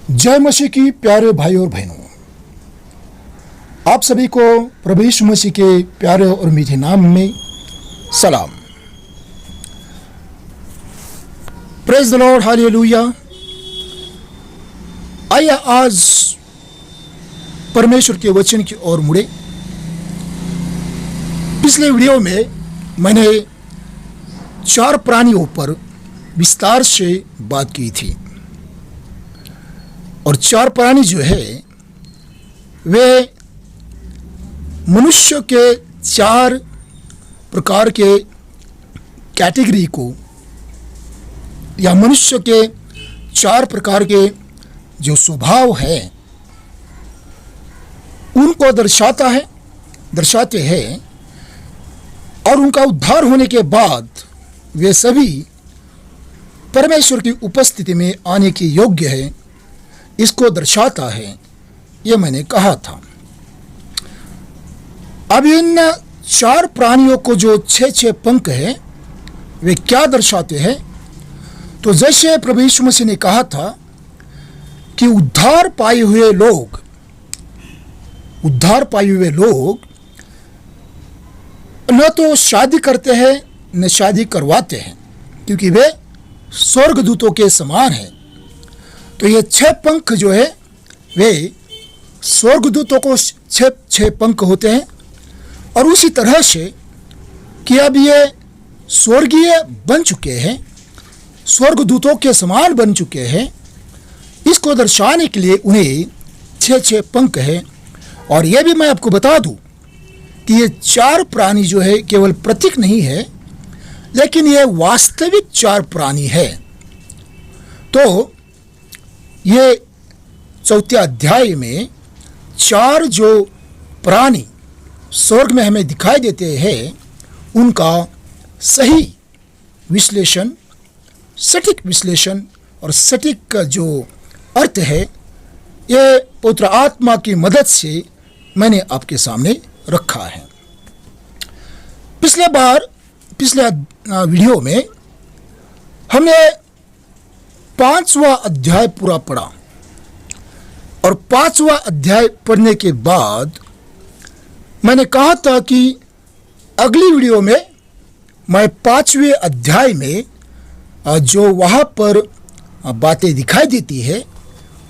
जय मसीह की प्यारे भाई और बहनों, आप सभी को प्रभु यीशु मसीह के प्यारे और मीठे नाम में सलाम। Praise the Lord, hallelujah. आइए आज परमेश्वर के वचन की ओर मुड़े। पिछले वीडियो में मैंने 4 प्राणियों पर विस्तार से बात की थी और 4 प्राणी जो है वे मनुष्य के 4 प्रकार के कैटेगरी को या मनुष्य के 4 प्रकार के जो स्वभाव है उनको दर्शाते हैं और उनका उद्धार होने के बाद वे सभी परमेश्वर की उपस्थिति में आने के योग्य है, इसको दर्शाता है। यह मैंने कहा था। अब इन 4 प्राणियों को जो 6 पंख है वे क्या दर्शाते हैं? तो जैसे प्रभु यीशु मसीह ने कहा था कि उद्धार पाए हुए लोग न तो शादी करते हैं न शादी करवाते हैं, क्योंकि वे स्वर्गदूतों के समान हैं। तो ये 6 पंख जो है वे स्वर्गदूतों को 6 पंख होते हैं। और उसी तरह से कि अब ये स्वर्गीय बन चुके हैं, स्वर्गदूतों के समान बन चुके हैं, इसको दर्शाने के लिए उन्हें 6 पंख हैं। और यह भी मैं आपको बता दूं कि ये 4 प्राणी जो है केवल प्रतीक नहीं है, लेकिन ये वास्तविक 4 प्राणी है। तो ये 4 अध्याय में 4 जो प्राणी स्वर्ग में हमें दिखाई देते हैं उनका सही विश्लेषण, सटीक विश्लेषण और सटीक जो अर्थ है ये पवित्र आत्मा की मदद से मैंने आपके सामने रखा है। पिछले वीडियो में हमने 5वां अध्याय पूरा पढ़ा और 5वां अध्याय पढ़ने के बाद मैंने कहा था कि अगली वीडियो में मैं 5वें अध्याय में जो वहाँ पर बातें दिखाई देती है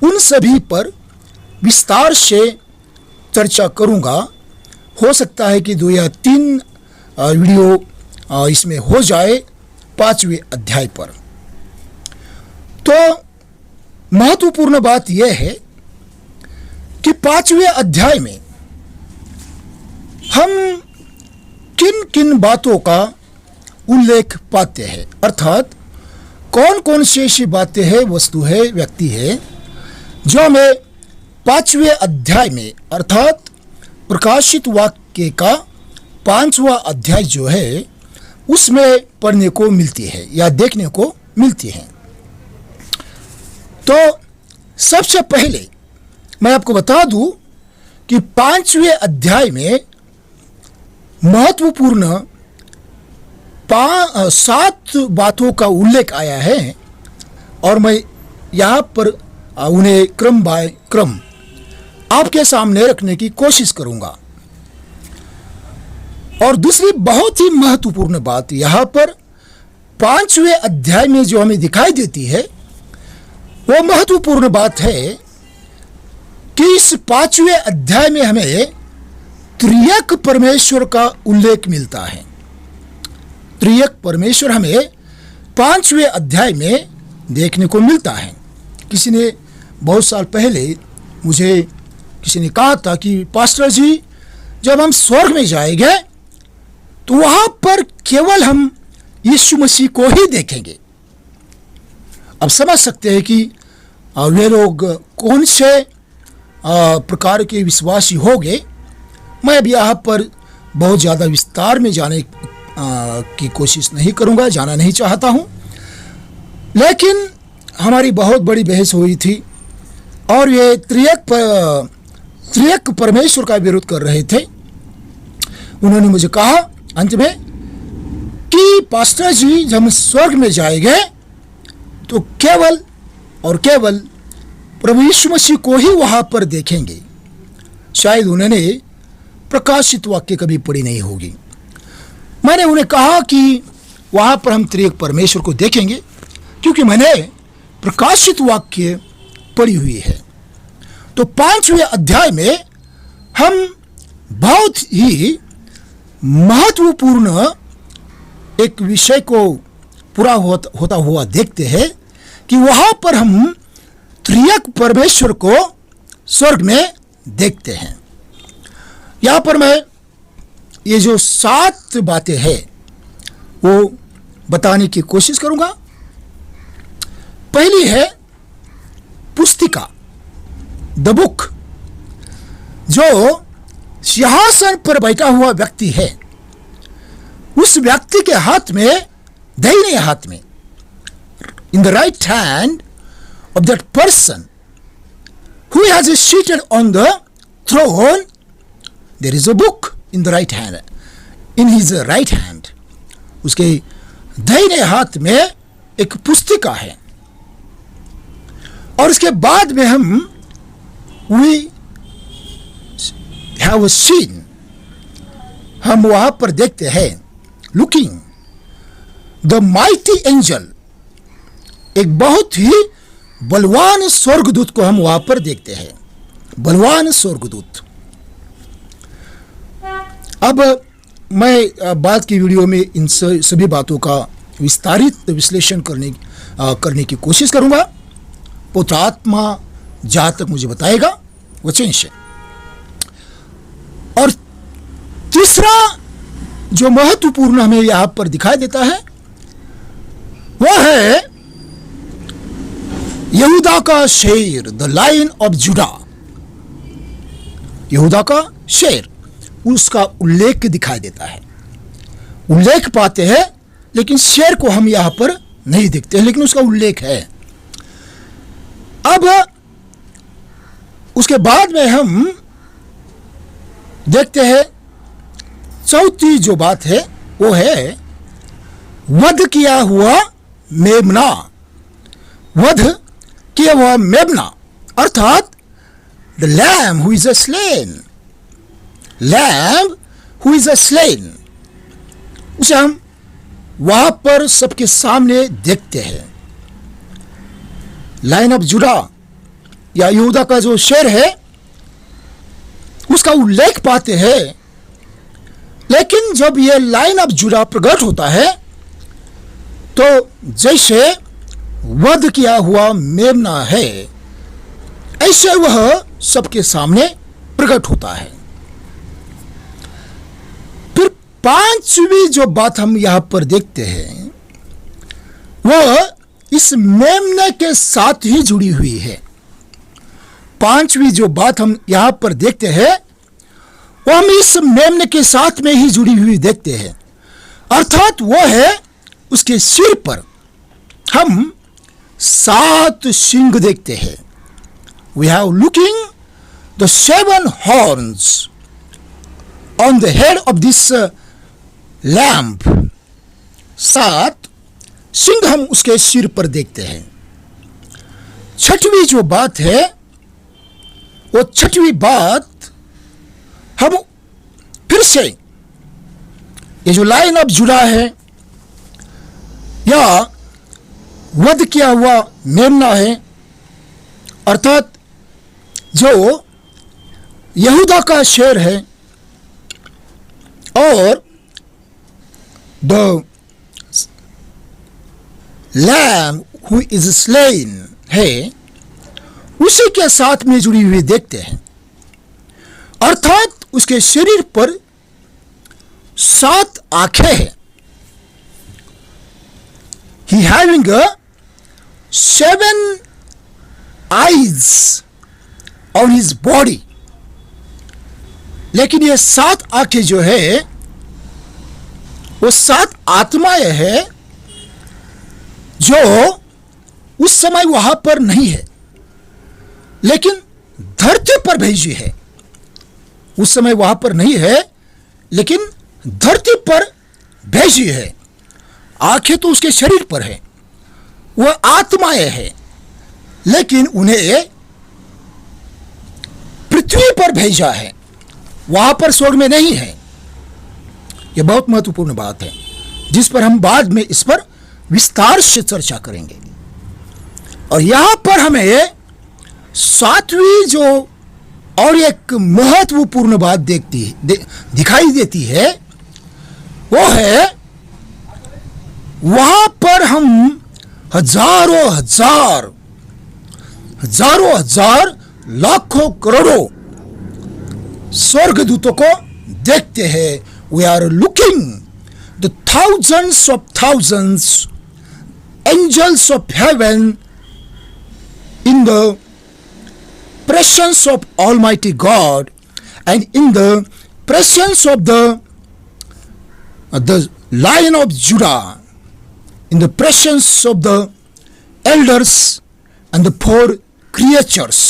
उन सभी पर विस्तार से चर्चा करूँगा। हो सकता है कि 2 या 3 वीडियो इसमें हो जाए 5वें अध्याय पर। तो महत्वपूर्ण बात यह है कि 5वें अध्याय में हम किन किन बातों का उल्लेख पाते हैं, अर्थात कौन कौन सी ऐसी बातें हैं, वस्तु है, व्यक्ति है जो हमें 5वें अध्याय में अर्थात प्रकाशित वाक्य का 5वां अध्याय जो है उसमें पढ़ने को मिलती है या देखने को मिलती है। तो सबसे पहले मैं आपको बता दूं कि 5वें अध्याय में महत्वपूर्ण 7 बातों का उल्लेख आया है और मैं यहाँ पर उन्हें क्रम बाय क्रम आपके सामने रखने की कोशिश करूँगा। और दूसरी बहुत ही महत्वपूर्ण बात यहाँ पर 5वें अध्याय में जो हमें दिखाई देती है वो महत्वपूर्ण बात है कि इस 5वें अध्याय में हमें त्रिएक परमेश्वर का उल्लेख मिलता है। त्रिएक परमेश्वर हमें 5वें अध्याय में देखने को मिलता है। किसी ने बहुत साल पहले मुझे किसी ने कहा था कि पास्टर जी, जब हम स्वर्ग में जाएंगे तो वहाँ पर केवल हम यीशु मसीह को ही देखेंगे। अब समझ सकते हैं कि वे लोग कौन से प्रकार के विश्वासी होंगे। मैं अब यहाँ पर बहुत ज़्यादा विस्तार में जाने की कोशिश नहीं करूँगा, जाना नहीं चाहता हूँ। लेकिन हमारी बहुत बड़ी बहस हुई थी और ये त्रिएक परमेश्वर का विरोध कर रहे थे। उन्होंने मुझे कहा अंत में कि पास्टर जी, जब हम स्वर्ग में जाएंगे तो केवल और केवल प्रभु यीशु मसीह को ही वहां पर देखेंगे। शायद उन्होंने प्रकाशित वाक्य कभी पढ़ी नहीं होगी। मैंने उन्हें कहा कि वहां पर हम त्रिएक परमेश्वर को देखेंगे, क्योंकि मैंने प्रकाशित वाक्य पढ़ी हुई है। तो 5वें अध्याय में हम बहुत ही महत्वपूर्ण एक विषय को पूरा होता हुआ देखते हैं कि वहां पर हम त्रिएक परमेश्वर को स्वर्ग में देखते हैं। यहां पर मैं ये जो 7 बातें हैं वो बताने की कोशिश करूंगा। पहली है पुस्तिका, द बुक। जो सिंहासन पर बैठा हुआ व्यक्ति है, उस व्यक्ति के हाथ में, दाहिने हाथ में, in the right hand of that person who has seated on the throne, there is a book in the right hand, in his right hand. उसके दाहिने हाथ में एक पुस्तिका है। और उसके बाद में हम we have seen, हम वहां पर देखते हैं, looking the mighty angel, एक बहुत ही बलवान स्वर्गदूत को हम वहां पर देखते हैं। बलवान स्वर्गदूत। अब मैं बाद की वीडियो में इन सभी बातों का विस्तारित विश्लेषण करने की कोशिश करूंगा। पवित्र आत्मा जहां तक मुझे बताएगा वचन से। और तीसरा जो महत्वपूर्ण हमें यहां पर दिखाई देता है वह है यहूदा का शेर, द लायन ऑफ जुडा। यहूदा का शेर, उसका उल्लेख दिखाई देता है। उल्लेख पाते हैं, लेकिन शेर को हम यहां पर नहीं देखते हैं, लेकिन उसका उल्लेख है। अब उसके बाद में हम देखते हैं चौथी जो बात है वो है वध किया हुआ मेमना। वध किया हुआ मेमना अर्थात the lamb who is a slain. Lamb who is a slain, उसे हम वहां पर सबके सामने देखते हैं। लाइन ऑफ जुडा या यहूदा का जो शेर है उसका उल्लेख पाते हैं, लेकिन जब यह लाइन ऑफ जुडा प्रकट होता है तो जैसे वध किया हुआ मेमना है ऐसे वह सबके सामने प्रकट होता है। फिर 5वीं जो बात हम यहां पर देखते हैं वह इस मेमने के साथ ही जुड़ी हुई है। 5वीं जो बात हम यहां पर देखते हैं वो हम इस मेमने के साथ में ही जुड़ी हुई देखते हैं, अर्थात वो है उसके सिर पर हम 7 सिंह देखते हैं। We have looking the 7 horns on the head of this lamb. 7 सिंह हम उसके सिर पर देखते हैं। 6वीं जो बात है वो 6वीं बात हम फिर से ये जो लाइन ऑफ जुड़ा है या वध किया हुआ मेमना है, अर्थात जो यहूदा का शेर है और the lamb who is slain है, उसी के साथ में जुड़ी हुई देखते हैं। अर्थात उसके शरीर पर 7 आंखें हैं। He having a 7 eyes on his body। लेकिन ये 7 आंखें जो है वो 7 आत्माएं हैं जो उस समय वहां पर नहीं है, लेकिन धरती पर भेजी है। उस समय वहां पर नहीं है, लेकिन धरती पर भेजी है। आंखें तो उसके शरीर पर है, वह आत्माएं हैं, लेकिन उन्हें भेजा है, वहां पर स्वर्ग में नहीं है। यह बहुत महत्वपूर्ण बात है जिस पर हम बाद में इस पर विस्तार से चर्चा करेंगे। और यहां पर हमें सातवीं जो और एक महत्वपूर्ण बात दिखाई देती है, वो है वहां पर हम हजारों हजार लाखों करोड़ों स्वर्गदूतों को देखते हैं। We are looking the thousands angels of heaven in the presence of Almighty God and in the presence of the Lion of Judah, in the presence of the elders and the four creatures.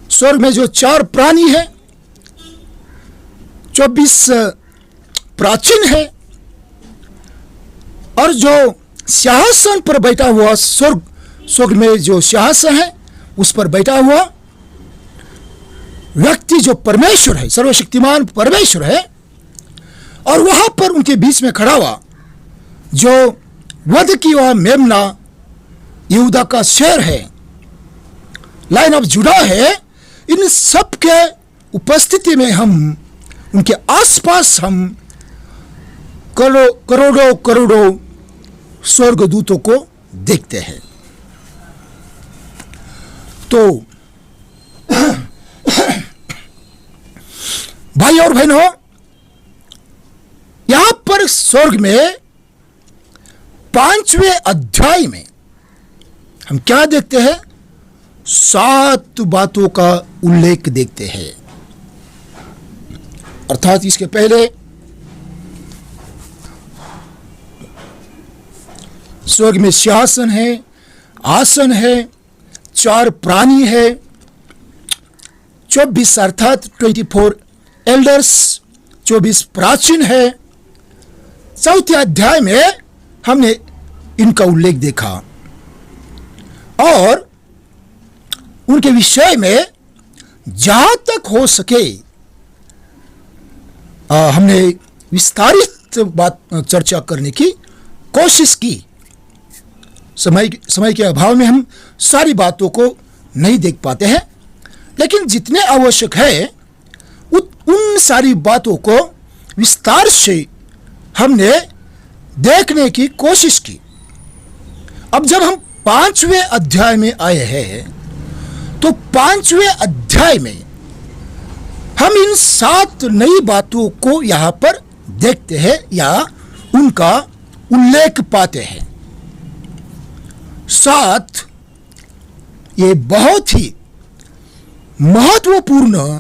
स्वर्ग में जो चार प्राणी है, 24 प्राचीन है, और जो सिंहासन पर बैठा हुआ स्वर्ग में जो सिंहासन है उस पर बैठा हुआ व्यक्ति जो परमेश्वर है, सर्वशक्तिमान परमेश्वर है, और वहां पर उनके बीच में खड़ा हुआ जो वध की हुआ मेमना यहूदा का शेर है, लाइन ऑफ जुड़ा है, इन सब के उपस्थिति में हम उनके आसपास हम करोड़ों स्वर्गदूतों को देखते हैं। तो भाई और बहनों, यहां पर स्वर्ग में 5वें अध्याय में हम क्या देखते हैं? 7 बातों का उल्लेख देखते हैं। अर्थात इसके पहले स्वर्ग में सिंहासन है, आसन है, 4 प्राणी है, 24 अर्थात 24 एल्डर्स, 24 प्राचीन है। 4थे अध्याय में हमने इनका उल्लेख देखा और उनके विषय में जहां तक हो सके हमने विस्तारित चर्चा करने की कोशिश की। समय के अभाव में हम सारी बातों को नहीं देख पाते हैं, लेकिन जितने आवश्यक है उन सारी बातों को विस्तार से हमने देखने की कोशिश की। अब जब हम 5वें अध्याय में आए हैं, तो 5वें अध्याय में हम इन 7 नई बातों को यहां पर देखते हैं या उनका उल्लेख पाते हैं। 7 ये बहुत ही महत्वपूर्ण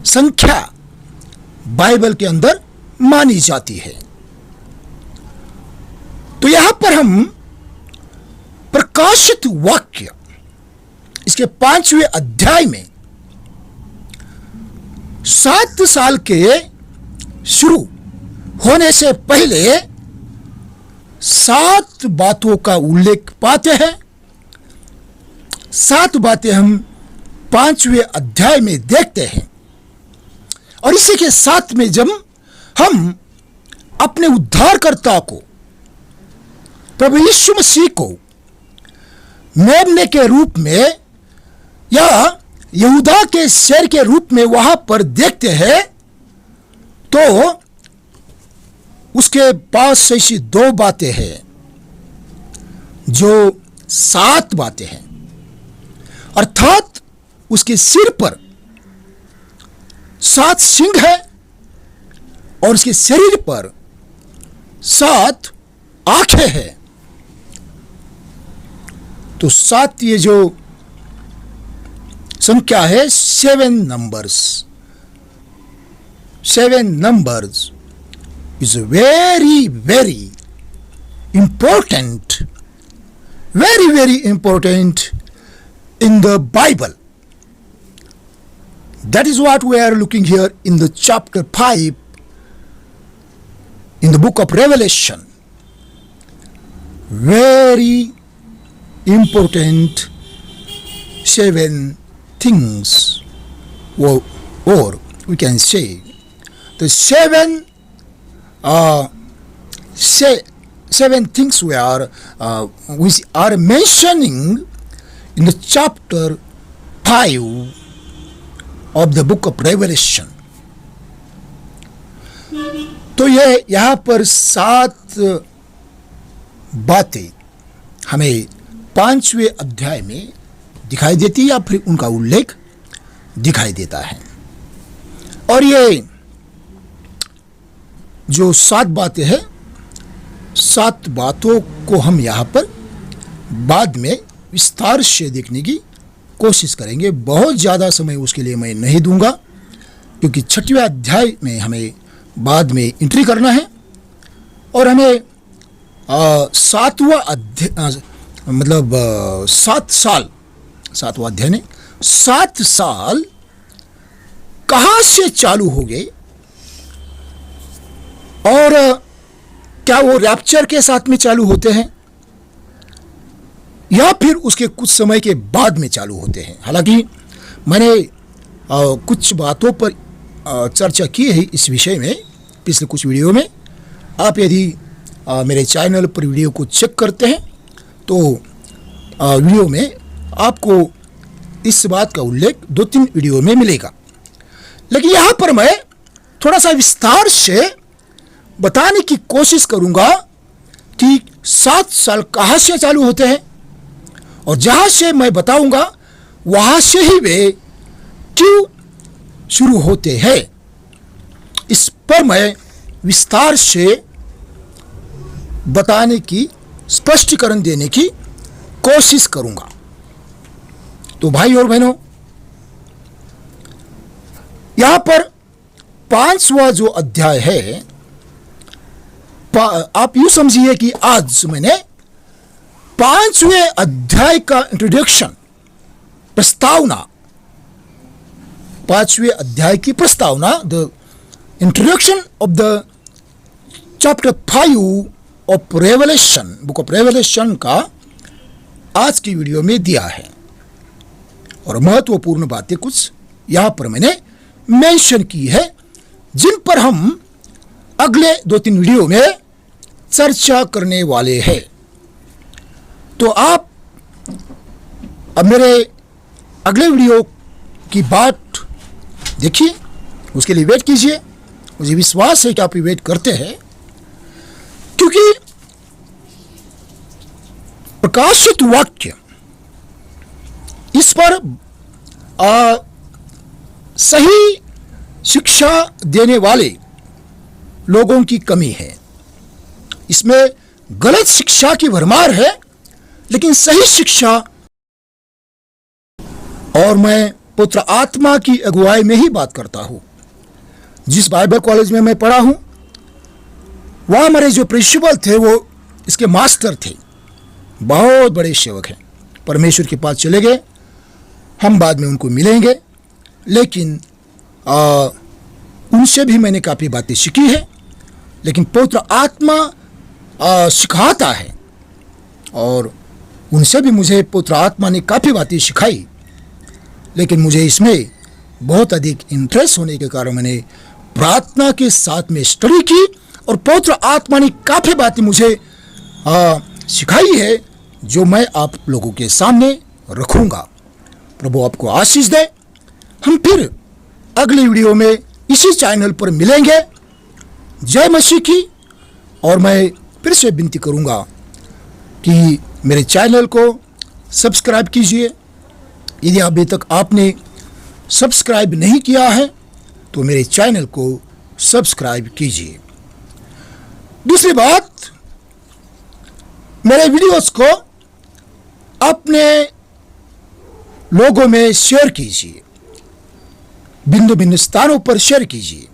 संख्या बाइबल के अंदर मानी जाती है। तो यहां पर हम प्रकाशित वाक्य इसके 5वें अध्याय में 7 साल के शुरू होने से पहले 7 बातों का उल्लेख पाते हैं। 7 बातें हम 5वें अध्याय में देखते हैं और इसी के साथ में जब हम अपने उद्धारकर्ता को, प्रभु यीशु मसीह को मेमने के रूप में या यहूदा के शेर के रूप में वहां पर देखते हैं, तो उसके पास ऐसी 2 बातें हैं जो 7 बातें हैं। अर्थात उसके सिर पर 7 सिंह है और उसके शरीर पर 7 आंखें हैं। तो 7 ये जो संख्या है, 7 numbers is very important, very important in the Bible. That is what we are looking here in the chapter 5 in the book of Revelation. Very important 7 things, or we can say the seven things which are mentioning in the chapter 5 of the book of Revelation. तो ये यहाँ पर 7 बातें हमें 5वें अध्याय में दिखाई देती है, या फिर उनका उल्लेख दिखाई देता है। और ये जो 7 बातें हैं, 7 बातों को हम यहाँ पर बाद में विस्तार से देखने की कोशिश करेंगे। बहुत ज़्यादा समय उसके लिए मैं नहीं दूंगा, क्योंकि 6वें अध्याय में हमें बाद में एंट्री करना है और हमें 7वां अध्याय मतलब 7वां अध्याय ने 7 साल कहाँ से चालू हो गए, और क्या वो रैप्चर के साथ में चालू होते हैं या फिर उसके कुछ समय के बाद में चालू होते हैं। हालांकि मैंने कुछ बातों पर चर्चा की है इस विषय में पिछले कुछ वीडियो में। आप यदि मेरे चैनल पर वीडियो को चेक करते हैं तो वीडियो में आपको इस बात का उल्लेख 2-3 वीडियो में मिलेगा। लेकिन यहाँ पर मैं थोड़ा सा विस्तार से बताने की कोशिश करूंगा कि 7 साल कहाँ से चालू होते हैं, और जहाँ से मैं बताऊंगा वहाँ से ही वे क्यों शुरू होते हैं, इस पर मैं विस्तार से बताने की, स्पष्टीकरण देने की कोशिश करूंगा। तो भाई और बहनों, यहां पर 5वां जो अध्याय है, आप यूं समझिए कि आज मैंने 5वें अध्याय का इंट्रोडक्शन, प्रस्तावना, 5वें अध्याय की प्रस्तावना, the introduction of the chapter 5 of revelation, book of revelation का आज की वीडियो में दिया है। और महत्वपूर्ण बातें कुछ यहां पर मैंने मेंशन की है, जिन पर हम अगले 2-3 वीडियो में चर्चा करने वाले हैं। तो आप अब मेरे अगले वीडियो की बात देखिए, उसके लिए वेट कीजिए। मुझे विश्वास है कि आप वेट करते हैं, क्योंकि प्रकाशित वाक्य इस पर सही शिक्षा देने वाले लोगों की कमी है। इसमें गलत शिक्षा की भरमार है, लेकिन सही शिक्षा, और मैं पुत्र आत्मा की अगुवाई में ही बात करता हूं। जिस बाइबल कॉलेज में मैं पढ़ा हूं, वहां हमारे जो प्रिंसिपल थे वो इसके मास्टर थे, बहुत बड़े सेवक हैं, परमेश्वर के पास चले गए। हम बाद में उनको मिलेंगे, लेकिन उनसे भी मैंने काफ़ी बातें सीखी है। लेकिन पवित्र आत्मा सिखाता है, और उनसे भी मुझे पवित्र आत्मा ने काफ़ी बातें सिखाई। लेकिन मुझे इसमें बहुत अधिक इंटरेस्ट होने के कारण मैंने प्रार्थना के साथ में स्टडी की, और पवित्र आत्मा ने काफ़ी बातें मुझे सिखाई है, जो मैं आप लोगों के सामने रखूँगा। प्रभु आपको आशीष दे। हम फिर अगले वीडियो में इसी चैनल पर मिलेंगे। जय मसीह की। और मैं फिर से विनती करूंगा कि मेरे चैनल को सब्सक्राइब कीजिए। यदि अभी तक आपने सब्सक्राइब नहीं किया है तो मेरे चैनल को सब्सक्राइब कीजिए। दूसरी बात, मेरे वीडियोस को अपने लोगों में शेयर कीजिए, भिन्न भिन्न स्थानों पर शेयर कीजिए।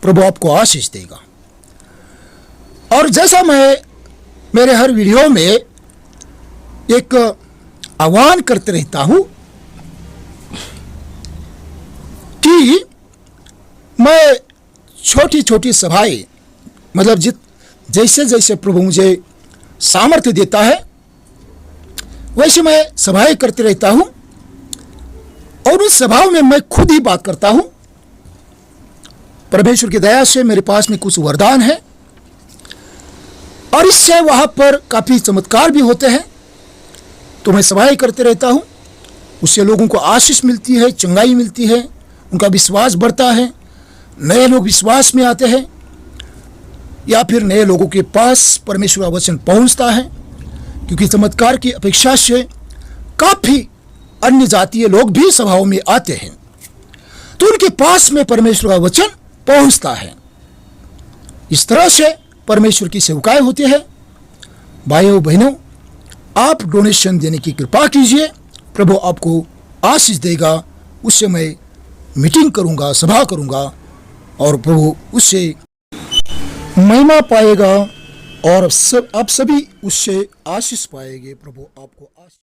प्रभु आपको आशीष देगा। और जैसा मैं मेरे हर वीडियो में एक आह्वान करते रहता हूं कि मैं छोटी छोटी सभाएं, मतलब जैसे जैसे प्रभु मुझे सामर्थ्य देता है वैसे मैं सभाएं करते रहता हूं। उन सभाओं में मैं खुद ही बात करता हूं। परमेश्वर की दया से मेरे पास में कुछ वरदान है और इससे वहां पर काफी चमत्कार भी होते हैं। तो मैं सभाएं करते रहता हूं, उससे लोगों को आशीष मिलती है, चंगाई मिलती है, उनका विश्वास बढ़ता है, नए लोग विश्वास में आते हैं या फिर नए लोगों के पास परमेश्वर का वचन पहुंचता है, क्योंकि चमत्कार की अपेक्षा से काफी अन्य जातीय लोग भी सभाओं में आते हैं, तो उनके पास में परमेश्वर का वचन पहुंचता है। इस तरह से परमेश्वर की सेवकाएं होती है। भाइयों बहनों, आप डोनेशन देने की कृपा कीजिए, प्रभु आपको आशीष देगा। उससे मैं मीटिंग करूंगा, सभा करूंगा और प्रभु उससे महिमा पाएगा और आप सभी उससे आशीष पाएंगे। प्रभु आपको आशीष